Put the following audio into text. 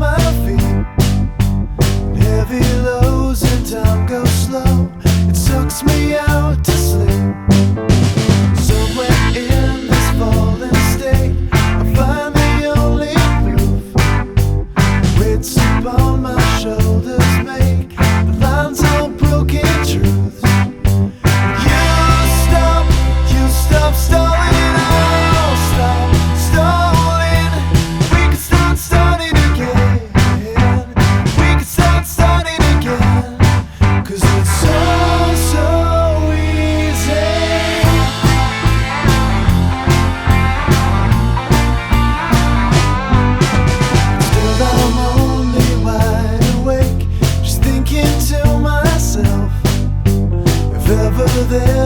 my feet. Heavy lows and time goes slow. It sucks me out to sleep. Somewhere in this fallen state, I find the only proof. Weights upon my shoulders make the lines all broken truths. You stop stalling, I'll stop stalling. We can start starting again. We can start starting again. 'Cause it's so easy. Still I'm only wide awake, just thinking to myself, if ever there